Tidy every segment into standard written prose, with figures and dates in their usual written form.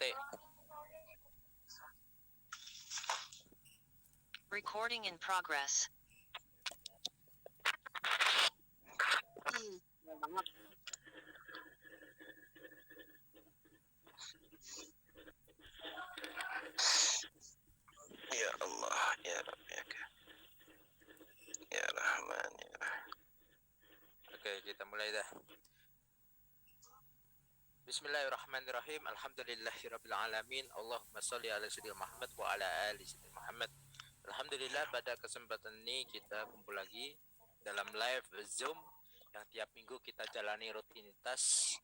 Ente. Recording in progress. Ya Allah, ya Rabbi, ya Rahman, ya Rahim. Oke, kita mulai dah. Bismillahirrahmanirrahim. Alhamdulillahirabbil alamin. Allahumma shalli ala sayyidina Muhammad wa ala ali sayyidina Muhammad. Alhamdulillah, pada kesempatan ini kita kumpul lagi dalam live Zoom yang tiap minggu kita jalani rutinitas,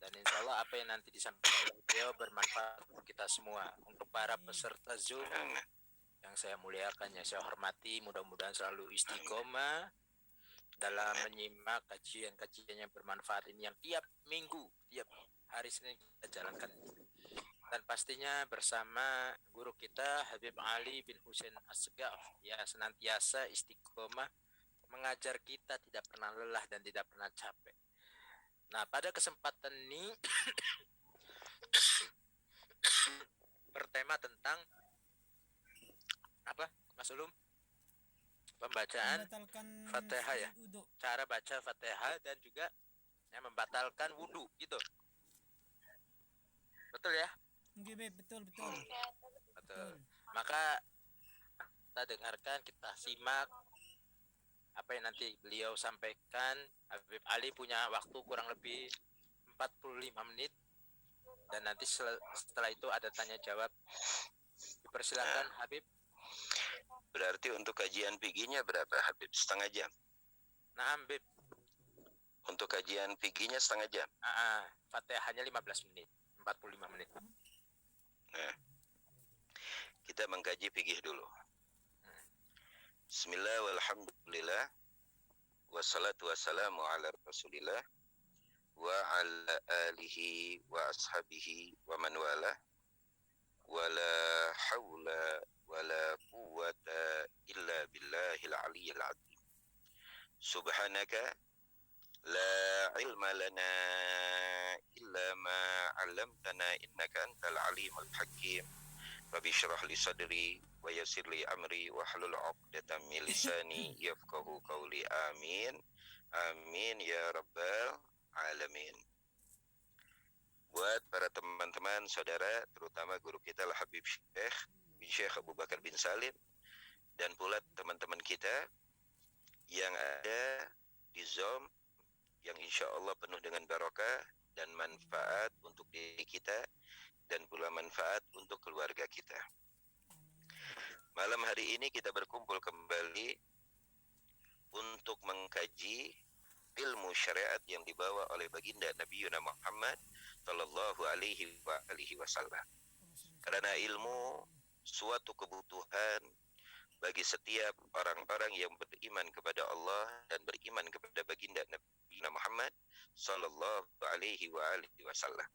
dan insya Allah apa yang nanti disampaikan oleh beliau bermanfaat untuk kita semua. Untuk para peserta Zoom yang saya muliakan, yang saya hormati, mudah-mudahan selalu istiqomah dalam menyimak kajian-kajian yang bermanfaat ini yang tiap minggu, tiap hari Senin kita jalankan. Dan pastinya bersama guru kita Habib Ali bin Husain Assegaf, ya, senantiasa istiqomah mengajar kita, tidak pernah lelah dan tidak pernah capek. Nah, pada kesempatan ini bertema tentang apa, Mas Ulum? Pembacaan Fatihah, ya. Cara baca Fatihah dan juga membatalkan wudu, gitu. Betul ya? Betul. Betul. Maka kita dengarkan, kita simak apa yang nanti beliau sampaikan. Habib Ali punya waktu kurang lebih 45 menit. Dan nanti setelah itu ada tanya jawab. Dipersilakan Habib. Berarti untuk kajian PG-nya berapa, Habib? Setengah jam? Nah, Habib. Untuk kajian PG-nya setengah jam? Fatihahnya 15 menit, 45 menit. Nah, kita mengkaji PG dulu. Bismillah walhamdulillah wassalatu wassalamu ala rasulillah wa ala alihi wa ashabihi wa man wala wala hawla wala quwwata illa billahil aliyyil azim. Subhanaka la ilma lana illa ma 'allamtana innaka antal alimul hakim. Rabbi shrah li sadri wa yassir li amri wa hlul 'uqdatam min lisani yafqahu qawli. Amin. Amin ya rabbal alamin. Buat para teman-teman, saudara, terutama guru kita lah Habib Syekh Abu Bakar bin Salim, dan pula teman-teman kita yang ada di Zoom, yang insya Allah penuh dengan barokah dan manfaat untuk diri kita dan pula manfaat untuk keluarga kita. Malam hari ini kita berkumpul kembali untuk mengkaji ilmu syariat yang dibawa oleh baginda Nabi Muhammad sallallahu alaihi wasallam. Karena ilmu suatu kebutuhan bagi setiap orang-orang yang beriman kepada Allah dan beriman kepada baginda Nabi Muhammad sallallahu alaihi wasallam.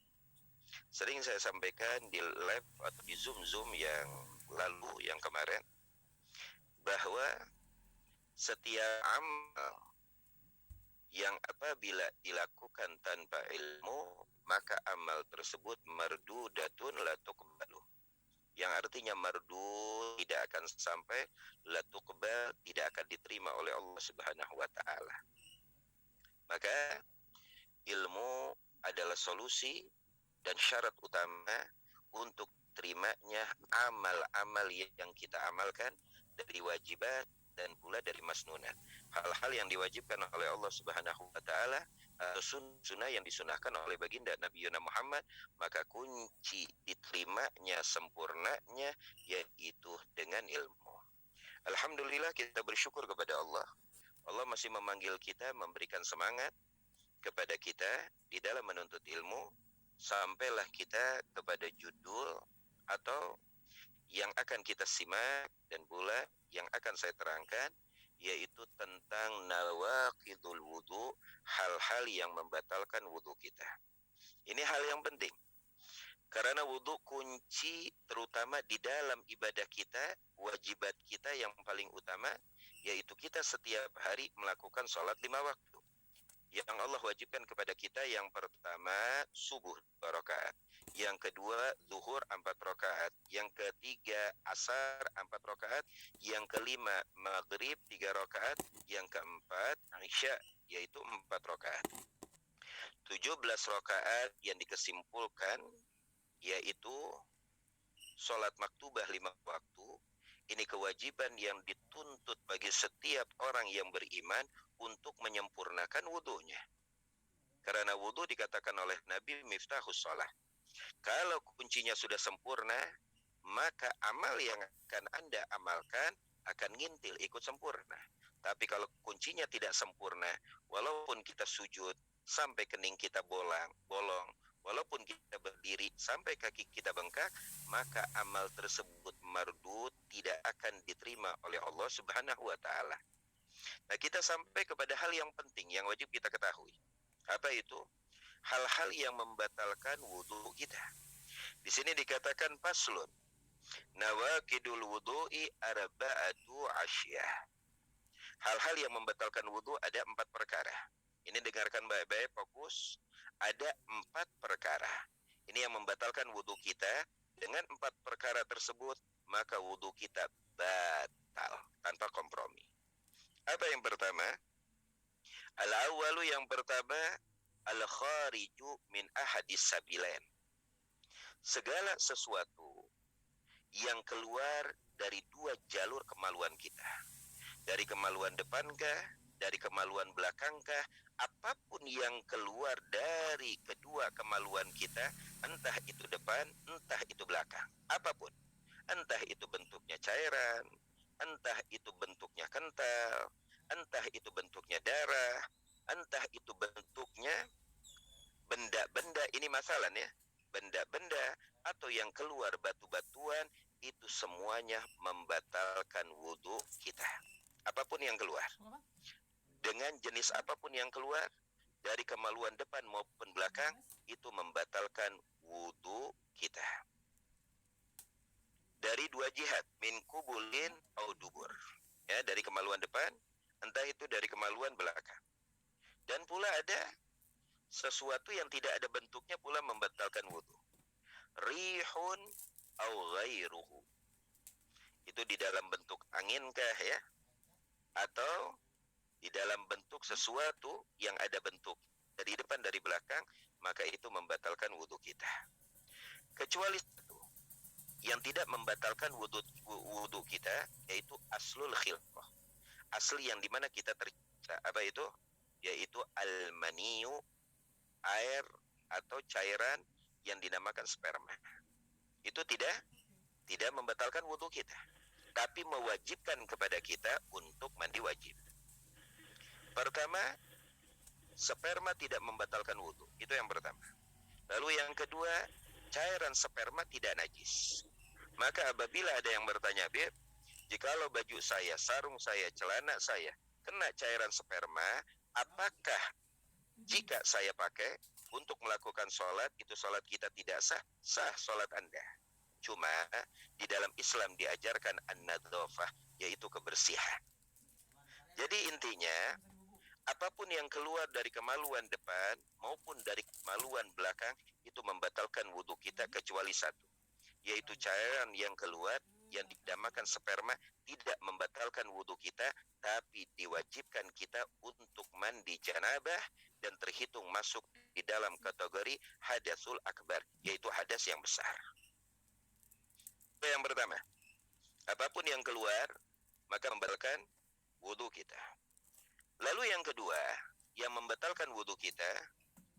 Sering saya sampaikan di live atau di Zoom yang lalu, yang kemarin, bahwa setiap amal yang apabila dilakukan tanpa ilmu, maka amal tersebut mardudatun la tuqbalu. Yang artinya mardu, tidak akan sampai, la tuqbal, tidak akan diterima oleh Allah Subhanahu wa taala. Maka ilmu adalah solusi dan syarat utama untuk terimanya amal-amal yang kita amalkan dari wajibat dan pula dari masnunat. Hal-hal yang diwajibkan oleh Allah Subhanahu wa taala atau sunnah yang disunahkan oleh baginda Nabi Muhammad, maka kunci diterimanya sempurnanya yaitu dengan ilmu. Alhamdulillah, kita bersyukur kepada Allah. Allah masih memanggil kita, memberikan semangat kepada kita di dalam menuntut ilmu, sampailah kita kepada judul atau yang akan kita simak dan pula yang akan saya terangkan, yaitu tentang nawaqidul wudu, hal-hal yang membatalkan wudu kita. Ini hal yang penting, karena wudu kunci terutama di dalam ibadah kita, wajibat kita yang paling utama, yaitu kita setiap hari melakukan sholat 5 waktu. Yang Allah wajibkan kepada kita, yang pertama subuh 2 rakaat, yang kedua zuhur 4 rakaat, yang ketiga asar 4 rakaat, yang kelima maghrib 3 rakaat, yang keempat isya yaitu 4 rakaat. 17 rakaat yang dikesimpulkan yaitu sholat maktubah 5 waktu. Ini kewajiban yang dituntut bagi setiap orang yang beriman untuk menyempurnakan wudunya. Karena wudu dikatakan oleh Nabi miftahus sholat. Kalau kuncinya sudah sempurna, maka amal yang akan Anda amalkan akan ngintil, ikut sempurna. Tapi kalau kuncinya tidak sempurna, walaupun kita sujud sampai kening kita bolong, walaupun kita berdiri sampai kaki kita bengkak, maka amal tersebut mardud, tidak akan diterima oleh Allah Subhanahu wa taala. Nah, kita sampai kepada hal yang penting yang wajib kita ketahui. Apa itu? Hal-hal yang membatalkan wudu kita. Di sini dikatakan faslun. Nawaqidul wudu'i arba'atu asyah. Hal-hal yang membatalkan wudu ada 4 perkara. Ini dengarkan baik-baik, fokus. Ada 4 perkara. Ini yang membatalkan wudu kita. Dengan 4 perkara tersebut, maka wudu kita batal tanpa kompromi. Apa yang pertama? Al-awwalu, yang pertama, al-khariju min ahadis sabilain. Segala sesuatu yang keluar dari 2 jalur kemaluan kita. Dari kemaluan depankah, dari kemaluan belakangkah, apapun yang keluar dari kedua kemaluan kita, entah itu depan, entah itu belakang, apapun. Entah itu bentuknya cairan, entah itu bentuknya kental, entah itu bentuknya darah, entah itu bentuknya benda-benda, ini masalahnya, benda-benda atau yang keluar batu-batuan, itu semuanya membatalkan wudu kita. Apapun yang keluar, dengan jenis apapun yang keluar, dari kemaluan depan maupun belakang, itu membatalkan wudu kita. Dari 2 jihad, min kubulin au dubur. Ya, dari kemaluan depan, entah itu dari kemaluan belakang. Dan pula ada sesuatu yang tidak ada bentuknya pula membatalkan wudu. Rihun au ghairuhu. Itu di dalam bentuk anginkah ya? Atau di dalam bentuk sesuatu yang ada bentuk dari depan dari belakang, maka itu membatalkan wudu kita. Kecuali satu yang tidak membatalkan wudu kita, yaitu aslul khilqah. Asli yang dimana kita tercipta. Apa itu? Yaitu al-maniyu, air atau cairan yang dinamakan sperma. Itu tidak membatalkan wudu kita, tapi mewajibkan kepada kita untuk mandi wajib. Pertama, sperma tidak membatalkan wudu. Itu yang pertama. Lalu yang kedua, cairan sperma tidak najis. Maka apabila ada yang bertanya, Bib, jikalau baju saya, sarung saya, celana saya kena cairan sperma, apakah jika saya pakai untuk melakukan sholat, itu sholat kita tidak sah? Sah sholat Anda. Cuma di dalam Islam diajarkan an-nadzafah, yaitu kebersihan. Jadi intinya, apapun yang keluar dari kemaluan depan maupun dari kemaluan belakang, itu membatalkan wudu kita kecuali satu, yaitu cairan yang keluar yang dinamakan sperma, tidak membatalkan wudu kita, tapi diwajibkan kita untuk mandi janabah dan terhitung masuk di dalam kategori hadasul akbar, yaitu hadas yang besar. Itu yang pertama. Apapun yang keluar, maka membatalkan wudu kita. Lalu yang kedua, yang membatalkan wudu kita,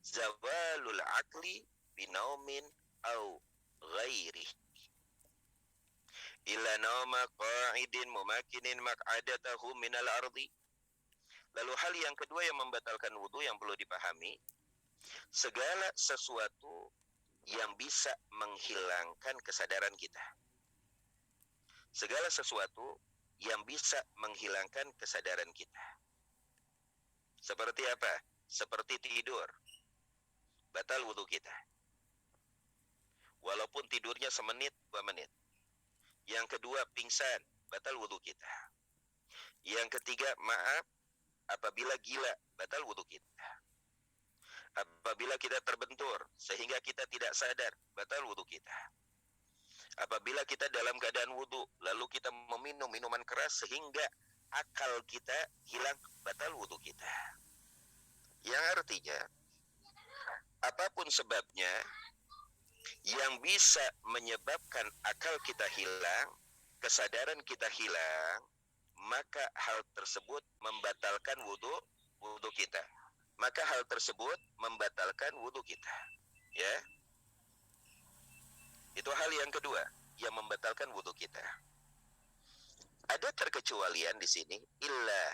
zawalul akli binaumin au ghairi. Illa nauma qa'idin mumakinin maq'adatahu minal ardi. Lalu hal yang kedua yang membatalkan wudu yang perlu dipahami, segala sesuatu yang bisa menghilangkan kesadaran kita. Segala sesuatu yang bisa menghilangkan kesadaran kita. Seperti apa? Seperti tidur. Batal wudu kita. Walaupun tidurnya semenit, 2 menit. Yang kedua, pingsan. Batal wudu kita. Yang ketiga, maaf, apabila gila, batal wudu kita. Apabila kita terbentur sehingga kita tidak sadar, batal wudu kita. Apabila kita dalam keadaan wudu, lalu kita meminum minuman keras sehingga akal kita hilang, batal wudu kita. Yang artinya, apapun sebabnya yang bisa menyebabkan akal kita hilang, kesadaran kita hilang, maka hal tersebut membatalkan wudu kita. Maka hal tersebut membatalkan wudu kita. Ya. Itu hal yang kedua yang membatalkan wudu kita. Ada terkecualian di sini, illa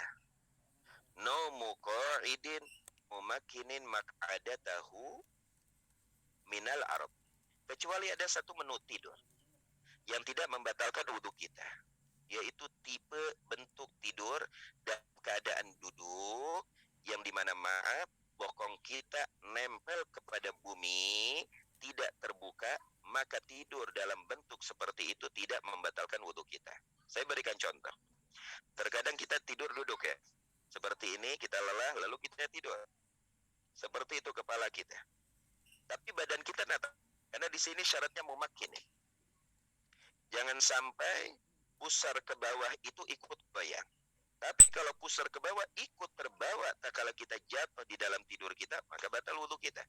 naumu qa'idin mumakkinin maq'adatahu minal arab. Kecuali ada satu menu tidur yang tidak membatalkan wudu kita, yaitu tipe bentuk tidur dalam keadaan duduk yang dimana bokong kita nempel kepada bumi, tidak terbuka, maka tidur dalam bentuk seperti itu tidak membatalkan wudu kita. Saya berikan contoh. Terkadang kita tidur duduk ya, seperti ini, kita lelah lalu kita tidur. Seperti itu kepala kita. Tapi badan kita natap. Karena di sini syaratnya mumakkin nih. Jangan sampai pusar ke bawah itu ikut goyang. Tapi kalau pusar ke bawah ikut terbawa, tak kala kita jatuh di dalam tidur kita, maka batal wudu kita.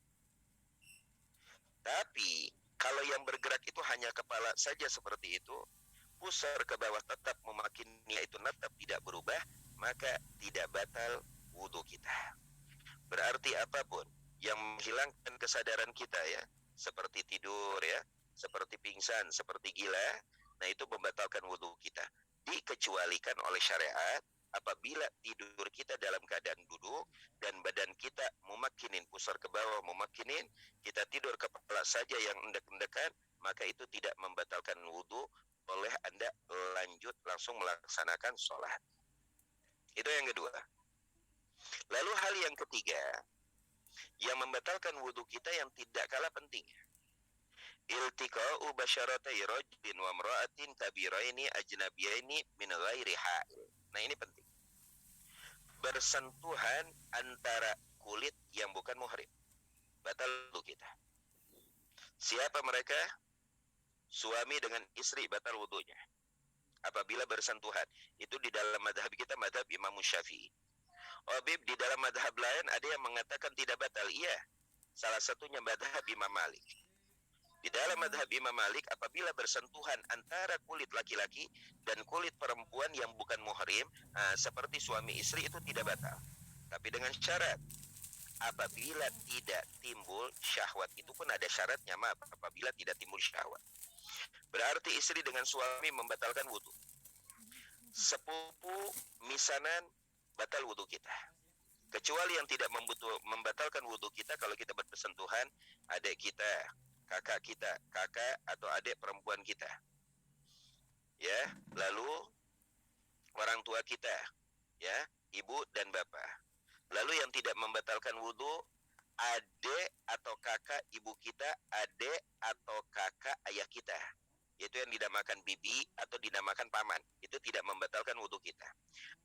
Tapi kalau yang bergerak itu hanya kepala saja seperti itu, pusar ke bawah tetap memakinnya itu tetap tidak berubah, maka tidak batal wudu kita. Berarti apapun yang menghilangkan kesadaran kita ya, seperti tidur ya, seperti pingsan, seperti gila, nah itu membatalkan wudu kita. Dikecualikan oleh syariat apabila tidur kita dalam keadaan duduk dan badan kita mumakkinin, pusar ke bawah mumakkinin, kita tidur kepala saja yang endek-endekan, maka itu tidak membatalkan wudu, boleh Anda lanjut langsung melaksanakan sholat. Itu yang kedua. Lalu hal yang ketiga yang membatalkan wudu kita yang tidak kalah penting, iltiqa'u basyaratai rajulin wa imra'atin kabiraini ajnabiyaini min ghairi ha'il. Nah ini penting. Bersentuhan antara kulit yang bukan muhrim, batal wudu kita. Siapa mereka? Suami dengan istri batal wudunya apabila bersentuhan. Itu di dalam madhab kita, madhab Imam Syafi'i. Habib, di dalam madhab lain ada yang mengatakan tidak batal. Iya, salah satunya madhab Imam Malik. Di dalam madhab Imam Malik, apabila bersentuhan antara kulit laki-laki dan kulit perempuan yang bukan muhrim, seperti suami istri, itu tidak batal. Tapi dengan syarat, apabila tidak timbul syahwat. Itu pun ada syaratnya, maaf, apabila tidak timbul syahwat. Berarti istri dengan suami membatalkan wudu. Sepupu, misanan, batal wudu kita. Kecuali yang tidak membatalkan wudu kita kalau kita bersentuhan adik kita, kakak kita, kakak atau adik perempuan kita. Ya, lalu orang tua kita, ya, ibu dan bapak. Lalu yang tidak membatalkan wudu, adik atau kakak ibu kita, adik atau kakak ayah kita. Itu yang dinamakan bibi atau dinamakan paman. Itu tidak membatalkan wudu kita.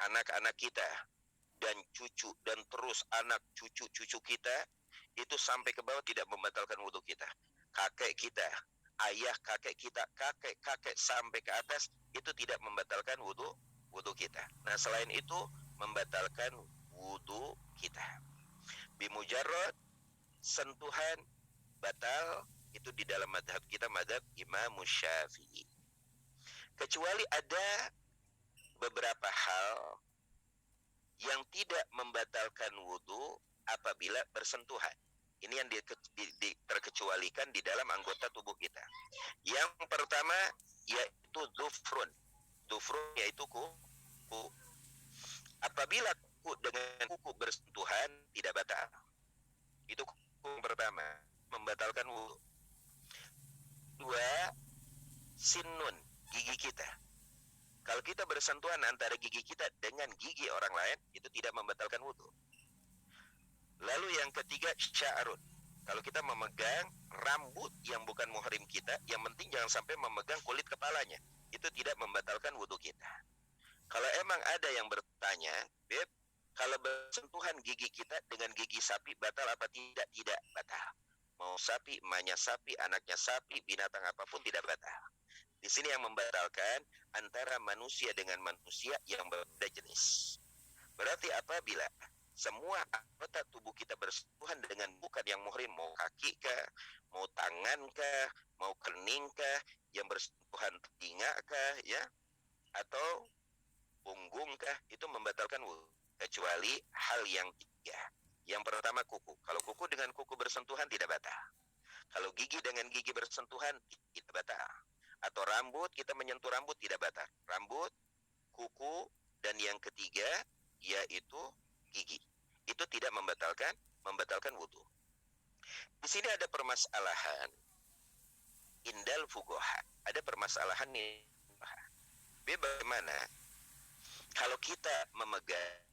Anak-anak kita dan cucu dan terus anak cucu-cucu kita itu sampai ke bawah tidak membatalkan wudu kita. Kakek kita, ayah kakek kita, kakek-kakek sampai ke atas itu tidak membatalkan wudu kita. Nah, selain itu membatalkan wudu kita. Bimujarrad sentuhan batal, itu di dalam madhab kita, madhab Imam Syafi'i. Kecuali ada beberapa hal yang tidak membatalkan wudu apabila bersentuhan. Ini yang terkecualikan di dalam anggota tubuh kita. Yang pertama yaitu dhufrun. Dhufrun yaitu kuku. Apabila kuku dengan kuku bersentuhan tidak batal. Itu kuku yang pertama, membatalkan wudu. Dua, sinnun, gigi kita. Kalau kita bersentuhan antara gigi kita dengan gigi orang lain, itu tidak membatalkan wudu. Lalu yang ketiga, sya'run. Kalau kita memegang rambut yang bukan muhrim kita, yang penting jangan sampai memegang kulit kepalanya, itu tidak membatalkan wudu kita. Kalau emang ada yang bertanya, Beb, Kalau bersentuhan gigi kita dengan gigi sapi batal apa tidak? Tidak batal. Mau sapi, emaknya sapi, anaknya sapi, binatang apapun tidak batal. Di sini yang membatalkan antara manusia dengan manusia yang berbeda jenis. Berarti apabila semua anggota tubuh kita bersentuhan dengan bukan yang muhrim, mau kaki kah, mau tangan kah, mau kening kah, yang bersentuhan telinga kah, ya, atau punggung kah, itu membatalkan wudu. Kecuali hal yang tiga. Yang pertama kuku. Kalau kuku dengan kuku bersentuhan tidak batal. Kalau gigi dengan gigi bersentuhan tidak batal. Atau rambut, kita menyentuh rambut tidak batal. Rambut, kuku, dan yang ketiga yaitu gigi. Itu tidak membatalkan wudu. Di sini ada permasalahan indal fuqaha. Ada permasalahan nih. Bagaimana kalau kita memegang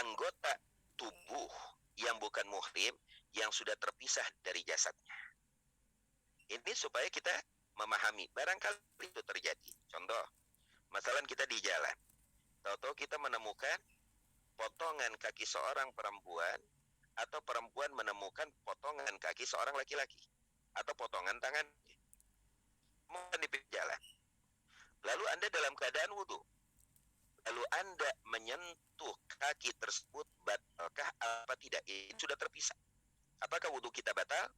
anggota tubuh yang bukan muhrim yang sudah terpisah dari jasadnya. Ini supaya kita memahami barangkali itu terjadi. Contoh, masalah kita di jalan. Tahu-tahu kita menemukan potongan kaki seorang perempuan atau perempuan menemukan potongan kaki seorang laki-laki atau potongan tangan. Mungkin di pinggir jalan. Lalu Anda dalam keadaan wudu. Lalu Anda menyentuh kaki tersebut, batalkah apa tidak? Ini sudah terpisah. Apakah wudu kita batal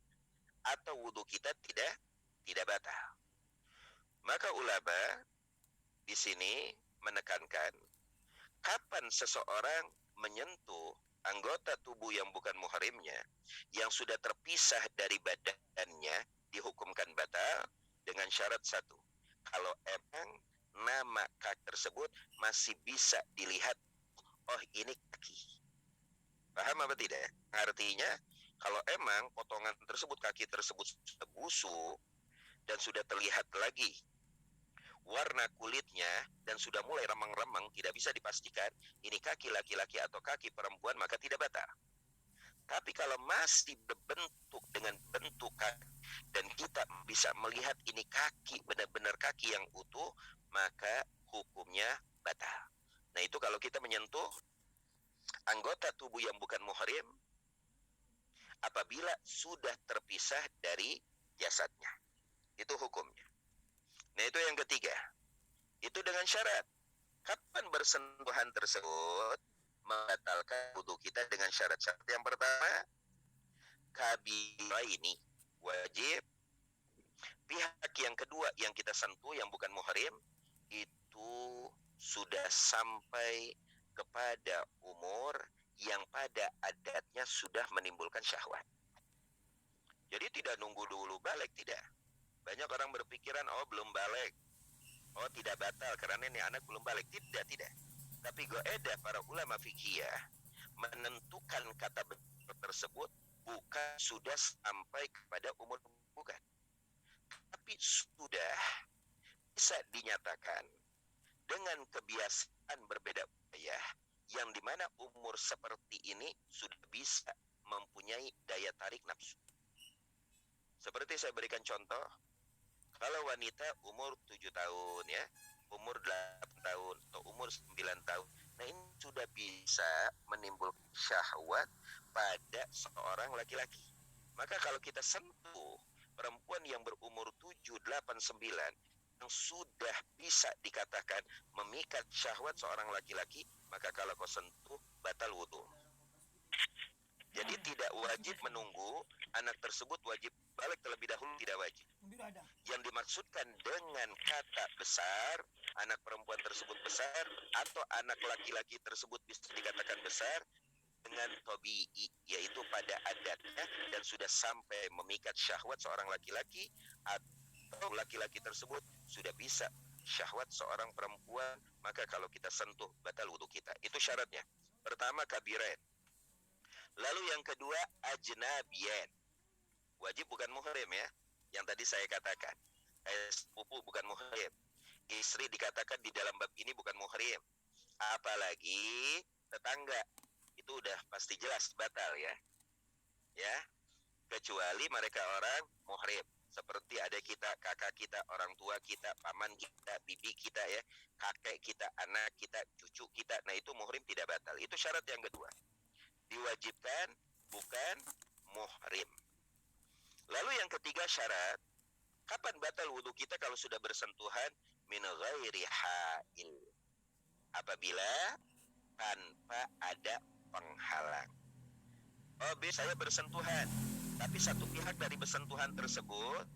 atau wudu kita tidak batal? Maka ulama di sini menekankan kapan seseorang menyentuh anggota tubuh yang bukan muhrimnya yang sudah terpisah dari badannya dihukumkan batal dengan syarat satu. Kalau emang nama kaki tersebut masih bisa dilihat, oh ini kaki. Paham apa tidak? Artinya kalau emang potongan tersebut, kaki tersebut sudah busuk dan sudah terlihat lagi warna kulitnya dan sudah mulai remang-remang, tidak bisa dipastikan ini kaki laki-laki atau kaki perempuan, maka tidak batal. Tapi kalau masih berbentuk dengan bentuk kaki dan kita bisa melihat ini kaki, benar-benar kaki yang utuh, maka hukumnya batal. Nah itu kalau kita menyentuh anggota tubuh yang bukan muhrim apabila sudah terpisah dari jasadnya. Itu hukumnya. Nah itu yang ketiga. Itu dengan syarat. Kapan bersentuhan tersebut membatalkan wudu kita dengan syarat-syarat. Yang pertama, kabira ini wajib. Pihak yang kedua yang kita sentuh yang bukan muhrim itu sudah sampai kepada umur yang pada adatnya sudah menimbulkan syahwat. Jadi tidak nunggu dulu balik, tidak. Banyak orang berpikiran, oh belum balik, oh tidak batal karena ini anak belum balik. Tidak. Tapi goedah para ulama fikih menentukan kata tersebut bukan sudah sampai kepada umur, bukan. Tapi sudah bisa dinyatakan dengan kebiasaan berbeda budaya yang dimana umur seperti ini sudah bisa mempunyai daya tarik nafsu. Seperti saya berikan contoh, kalau wanita umur 7 tahun ya, umur 8 tahun atau umur 9 tahun, nah ini sudah bisa menimbulkan syahwat pada seorang laki-laki. Maka kalau kita sentuh perempuan yang berumur 7, 8, 9 yang sudah bisa dikatakan memikat syahwat seorang laki-laki, maka kalau kau sentuh batal wudu. Jadi tidak wajib menunggu anak tersebut wajib balik terlebih dahulu, tidak wajib. Yang dimaksudkan dengan kata besar, anak perempuan tersebut besar atau anak laki-laki tersebut bisa dikatakan besar dengan tabi'i, yaitu pada adatnya dan sudah sampai memikat syahwat seorang laki-laki atau laki-laki tersebut sudah bisa syahwat seorang perempuan, maka kalau kita sentuh batal wudu kita. Itu syaratnya. Pertama kabiran. Lalu yang kedua ajnabiyan. Wajib bukan muhrim ya. Yang tadi saya katakan. Sepupu bukan muhrim. Istri dikatakan di dalam bab ini bukan muhrim. Apalagi tetangga. Itu udah pasti jelas batal ya. Ya. Kecuali mereka orang muhrim. seperti adik kita, kakak kita, orang tua kita, paman kita, bibi kita ya, kakek kita, anak kita, cucu kita. Nah, itu muhrim tidak batal. Itu syarat yang kedua. Diwajibkan, bukan muhrim. Lalu yang ketiga syarat, kapan batal wudhu kita kalau sudah bersentuhan? Min ghairi hail. Apabila tanpa ada penghalang. Oh, saya bersentuhan, tapi satu pihak dari bersentuhan tersebut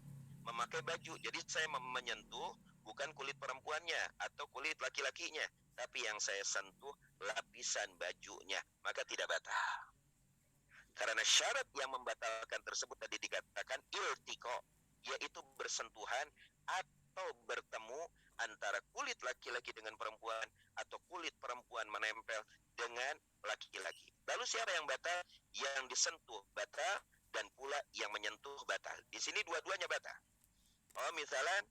memakai baju. Jadi saya menyentuh bukan kulit perempuannya atau kulit laki-lakinya, tapi yang saya sentuh lapisan bajunya, maka tidak batal. Karena syarat yang membatalkan tersebut tadi dikatakan iltiko, yaitu bersentuhan atau bertemu antara kulit laki-laki dengan perempuan atau kulit perempuan menempel dengan laki-laki. Lalu siapa yang batal? Yang disentuh batal dan pula yang menyentuh batal. Di sini dua-duanya batal. Oh, misalnya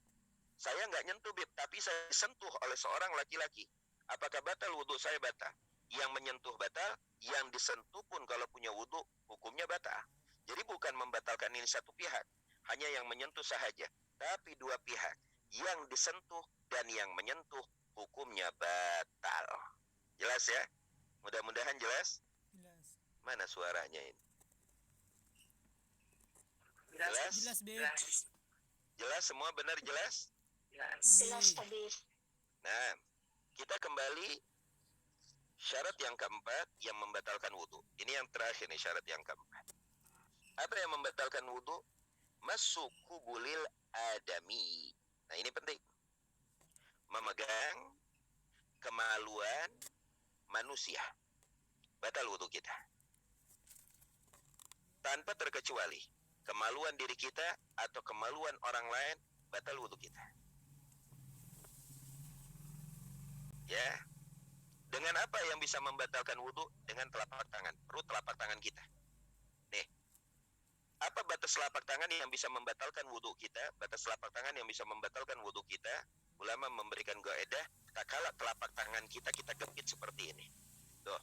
saya nggak nyentuh bib, tapi saya disentuh oleh seorang laki-laki. Apakah batal wudhu saya? Batal. Yang menyentuh batal, yang disentuh pun kalau punya wudhu hukumnya batal. Jadi bukan membatalkan ini satu pihak, hanya yang menyentuh sahaja, tapi dua pihak, yang disentuh dan yang menyentuh hukumnya batal. Jelas ya? Mudah-mudahan jelas. Jelas. Mana suaranya ini? Jelas. Jelas, Beb. Jelas semua, benar jelas? Jelas, Habib. Nah, kita kembali syarat yang keempat yang membatalkan wudhu. Ini yang terakhir nih, syarat yang keempat. Apa yang membatalkan wudhu? Masukubulil adami. Nah, ini penting. Memegang kemaluan manusia. Batal wudhu kita. Tanpa terkecuali. Kemaluan diri kita atau kemaluan orang lain, batal wudhu kita. Ya. Dengan apa yang bisa membatalkan wudhu? Dengan telapak tangan. Perut telapak tangan kita. Nih. Apa batas telapak tangan yang bisa membatalkan wudhu kita? Batas telapak tangan yang bisa membatalkan wudhu kita, ulama memberikan qaedah, tak kala telapak tangan kita gempit seperti ini. Tuh.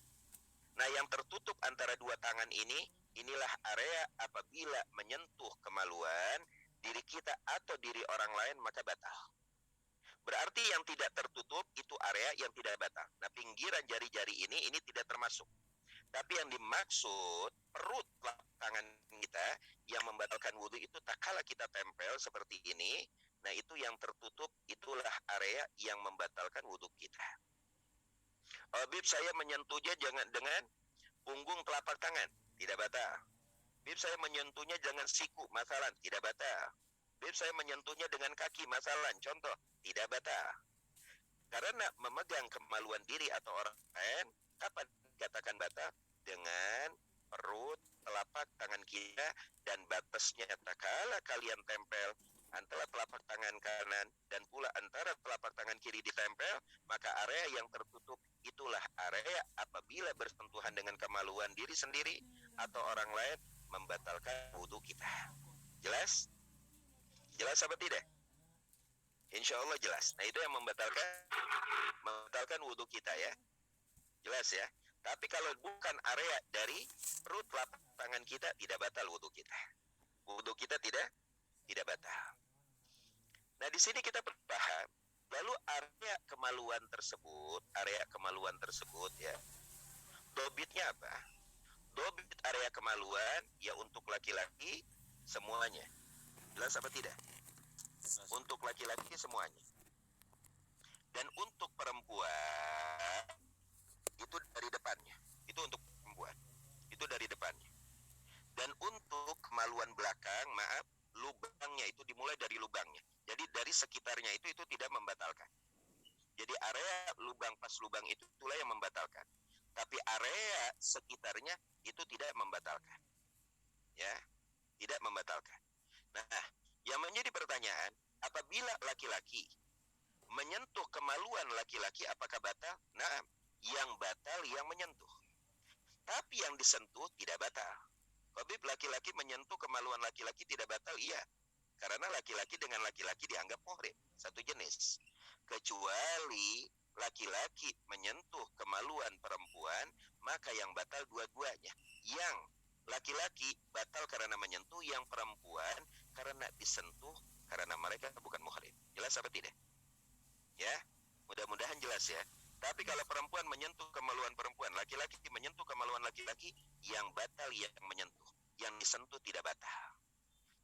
Nah, yang tertutup antara dua tangan ini, inilah area apabila menyentuh kemaluan diri kita atau diri orang lain, maka batal. Berarti yang tidak tertutup itu area yang tidak batal. Nah, pinggiran jari-jari ini tidak termasuk. Tapi yang dimaksud perut tangan kita yang membatalkan wudhu itu tak kala kita tempel seperti ini. Nah, itu yang tertutup, itulah area yang membatalkan wudhu kita. Oh, Bib, saya menyentuhnya jangan dengan punggung telapak tangan, tidak batal. Bib, saya menyentuhnya dengan siku, masalah, tidak batal. Bib, saya menyentuhnya dengan kaki, masalah, contoh, tidak batal. Karena memegang kemaluan diri atau orang lain, kapan dikatakan batal? Dengan perut telapak tangan kita, dan batasnya tak kala kalian tempel antara telapak tangan kanan dan pula antara telapak tangan kiri ditempel, maka area yang tertutup itulah area apabila bersentuhan dengan kemaluan diri sendiri atau orang lain membatalkan wudhu kita. Jelas? Jelas apa tidak? Insya Allah jelas. Nah, itu yang membatalkan wudhu kita ya. Jelas ya. Tapi kalau bukan area dari perut telapak tangan kita, tidak batal wudhu kita. Wudhu kita tidak batal. Nah, di sini kita paham. Lalu area kemaluan tersebut ya, dobitnya apa? Dobit area kemaluan ya untuk laki-laki semuanya. Jelas apa tidak? Untuk laki-laki semuanya. Dan untuk perempuan itu dari depannya. Itu untuk perempuan. Itu dari depannya. Dan untuk kemaluan belakang, maaf, lubangnya itu dimulai dari lubangnya. Jadi dari sekitarnya itu tidak membatalkan. Jadi area lubang pas lubang itulah yang membatalkan. Tapi area sekitarnya itu tidak membatalkan. Ya, tidak membatalkan. Nah, yang menjadi pertanyaan, apabila laki-laki menyentuh kemaluan laki-laki, apakah batal? Nah, yang batal yang menyentuh. Tapi yang disentuh tidak batal. Habib, laki-laki menyentuh kemaluan laki-laki tidak batal? Iya. Karena laki-laki dengan laki-laki dianggap muhrim, satu jenis. Kecuali laki-laki menyentuh kemaluan perempuan, maka yang batal dua-duanya. Yang laki-laki batal karena menyentuh, yang perempuan karena disentuh karena mereka bukan muhrim. Jelas apa tidak? Ya, mudah-mudahan jelas ya. Tapi kalau perempuan menyentuh kemaluan perempuan, laki-laki menyentuh kemaluan laki-laki, yang batal yang menyentuh, yang disentuh tidak batal.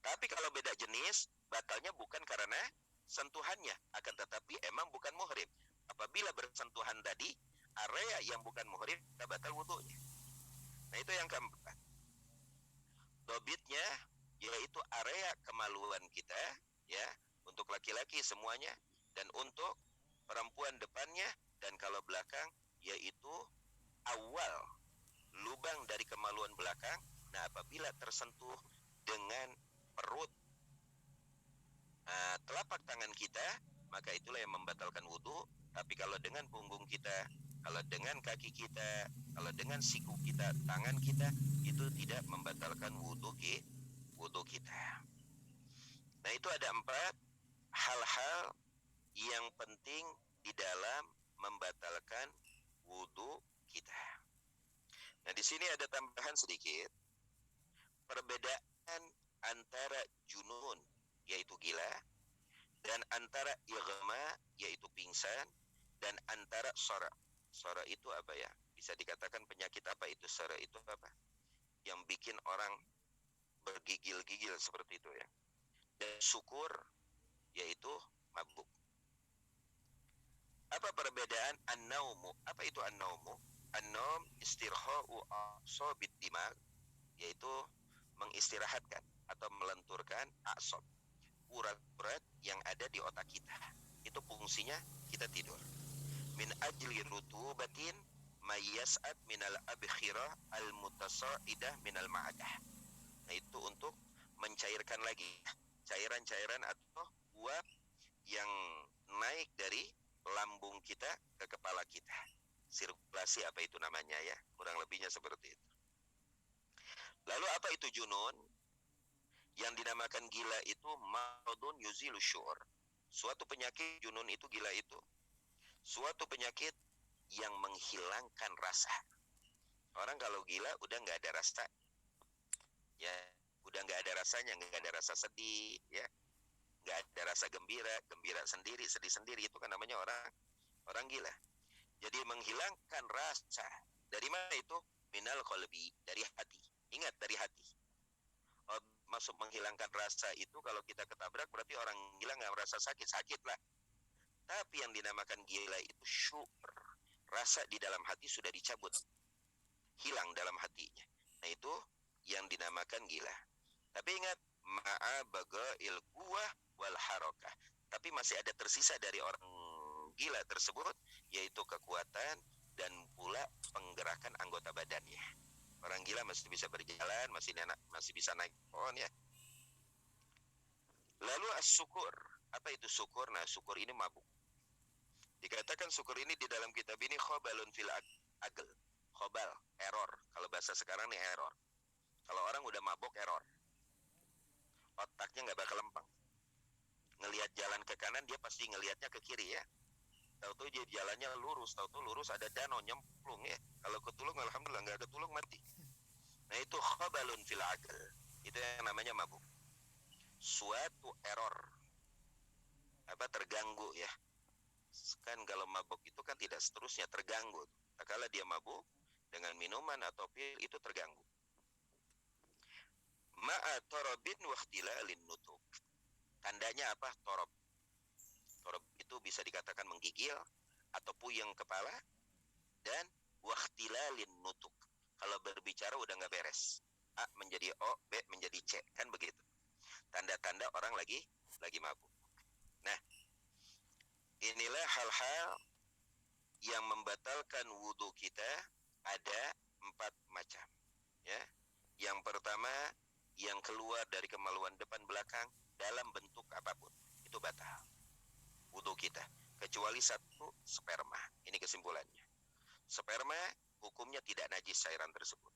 Tapi kalau beda jenis, batalnya bukan karena sentuhannya, akan tetapi emang bukan muhrim. Apabila bersentuhan tadi, area yang bukan muhrim, tidak batal wudunya. Nah itu yang keempat. Dobitnya yaitu area kemaluan kita, ya, untuk laki-laki semuanya, dan untuk perempuan depannya, dan kalau belakang yaitu awal lubang dari kemaluan belakang. Nah apabila tersentuh dengan perut, telapak tangan kita, maka itulah yang membatalkan wudu. Tapi kalau dengan punggung kita, kalau dengan kaki kita, kalau dengan siku kita, tangan kita, itu tidak membatalkan wudu kita. Nah itu ada 4 hal-hal yang penting di dalam membatalkan wudu kita. Nah di sini ada tambahan sedikit, perbedaan antara junun yaitu gila, dan antara ighma yaitu pingsan, dan antara sora. Sora itu apa ya? Bisa dikatakan penyakit apa itu? Sora itu apa? Yang bikin orang bergigil-gigil seperti itu ya. Dan syukur yaitu mabuk. Apa perbedaan an-naumu? Apa itu an-naumu? An-naum istirha'u a'sobid dimag, yaitu mengistirahatkan atau melenturkan a'sob, urat-urat yang ada di otak kita. Itu fungsinya kita tidur. Min ajli rutubatin mayyas'ad minal abkhirah al-mutasa'idah minal ma'adah. Nah itu untuk mencairkan lagi cairan-cairan atau uap yang naik dari lambung kita ke kepala kita. Sirkulasi apa itu namanya ya, kurang lebihnya seperti itu. Lalu apa itu junun? Yang dinamakan gila itu maradun yuzilu syur. Suatu penyakit junun itu, gila itu suatu penyakit yang menghilangkan rasa. Orang kalau gila udah nggak ada rasa, ya, udah nggak ada rasanya, nggak ada rasa sedih, ya, nggak ada rasa gembira, gembira sendiri, sedih sendiri, itu kan namanya orang gila. Jadi menghilangkan rasa. Dari mana itu? Minal qalbi, dari hati. Ingat, dari hati. Maksud menghilangkan rasa itu kalau kita ketabrak berarti orang gila nggak merasa sakit, sakit lah. Tapi yang dinamakan gila itu syukur. Rasa di dalam hati sudah dicabut, hilang dalam hatinya. Nah itu yang dinamakan gila. Tapi ingat, ma'abaga'il quwwah wal harakah. Tapi masih ada tersisa dari orang gila tersebut, yaitu kekuatan dan pula penggerakan anggota badannya. Orang gila masih bisa berjalan, masih bisa naik pohon ya. Lalu as-syukur. Apa itu syukur? Nah, syukur ini mabuk. Dikatakan syukur ini di dalam kitab ini khobalun fil agl. Khobal, error. Kalau bahasa sekarang nih error. Kalau orang udah mabuk, error. Otaknya nggak bakal lempeng. Ngelihat jalan ke kanan, dia pasti ngelihatnya ke kiri ya. Tahu-tahu dia jalannya lurus, tahu-tahu lurus ada danau nyemplung ya. Kalau ketulung, alhamdulillah, nggak ketulung mati. Nah itu khobalun fil agl. Itu yang namanya mabuk. Suatu error. Apa, terganggu ya. Kan kalau mabuk itu kan tidak seterusnya, terganggu. Kalau dia mabuk dengan minuman atau pil itu terganggu. Ma'a torobin wakhtilalin nutuk. Tandanya apa? Torob. Torob itu bisa dikatakan menggigil atau puyeng kepala, dan wakhtilalin nutuk. Kalau berbicara udah nggak beres. A menjadi O, B menjadi C, kan begitu. Tanda-tanda orang lagi mabuk. Nah, inilah hal-hal yang membatalkan wudu kita. Ada 4 macam ya. Yang pertama, yang keluar dari kemaluan depan belakang dalam bentuk apapun, itu batal wudu kita, kecuali 1, sperma. Ini kesimpulannya. Sperma hukumnya tidak najis cairan tersebut,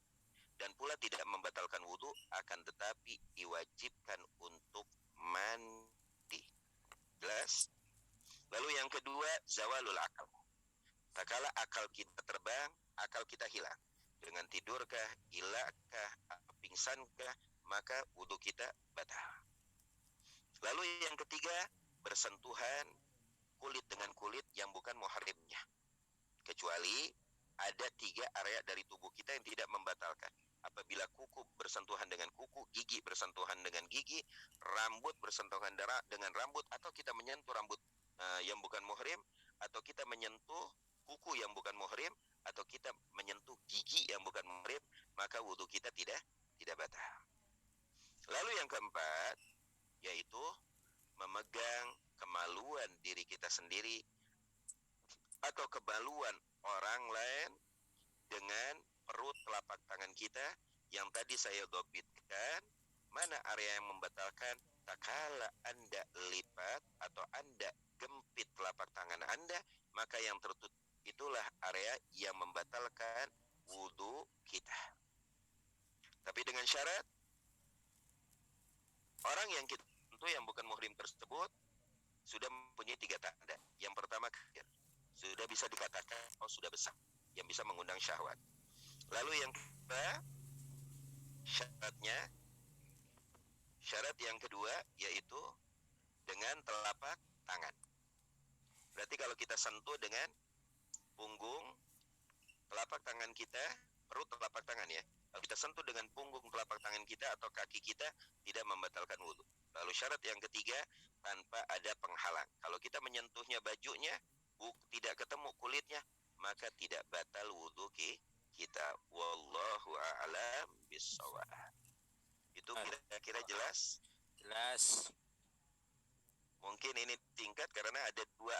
dan pula tidak membatalkan wudu, akan tetapi diwajibkan untuk mandi. Jelas? Lalu yang kedua, zawalul akal. Tak kala akal kita terbang, akal kita hilang. Dengan tidurkah, gilakah, pingsankah, maka wudu kita batal. Lalu yang ketiga, bersentuhan kulit dengan kulit yang bukan muhrimnya. Kecuali ada 3 area dari tubuh kita yang tidak membatalkan. Apabila kuku bersentuhan dengan kuku, gigi bersentuhan dengan gigi, rambut bersentuhan dengan rambut, atau kita menyentuh rambut yang bukan muhrim, atau kita menyentuh kuku yang bukan muhrim, atau kita menyentuh gigi yang bukan muhrim, maka wudhu kita tidak batal. Lalu yang keempat, yaitu memegang kemaluan diri kita sendiri atau kemaluan orang lain dengan perut telapak tangan kita yang tadi saya dobitkan. Mana area yang membatalkan? Takala Anda lipat atau Anda gempit telapak tangan Anda, maka yang tertutup itulah area yang membatalkan wudhu kita. Tapi dengan syarat, orang yang kita tentu yang bukan muhrim tersebut sudah mempunyai 3 tanda. Yang pertama, sudah bisa dikatakan sudah besar, yang bisa mengundang syahwat. Lalu yang kedua, syarat yang kedua yaitu dengan telapak tangan. Berarti kalau kita sentuh dengan punggung telapak tangan kita, perut telapak tangan ya. Kalau kita sentuh dengan punggung telapak tangan kita atau kaki kita, tidak membatalkan wudhu. Lalu syarat yang ketiga, tanpa ada penghalang. Kalau kita menyentuhnya bajunya, tidak ketemu kulitnya, maka tidak batal wudhu kita. Wallahu a'lam bishawab. Itu kira-kira jelas? Jelas. Mungkin ini singkat karena ada 2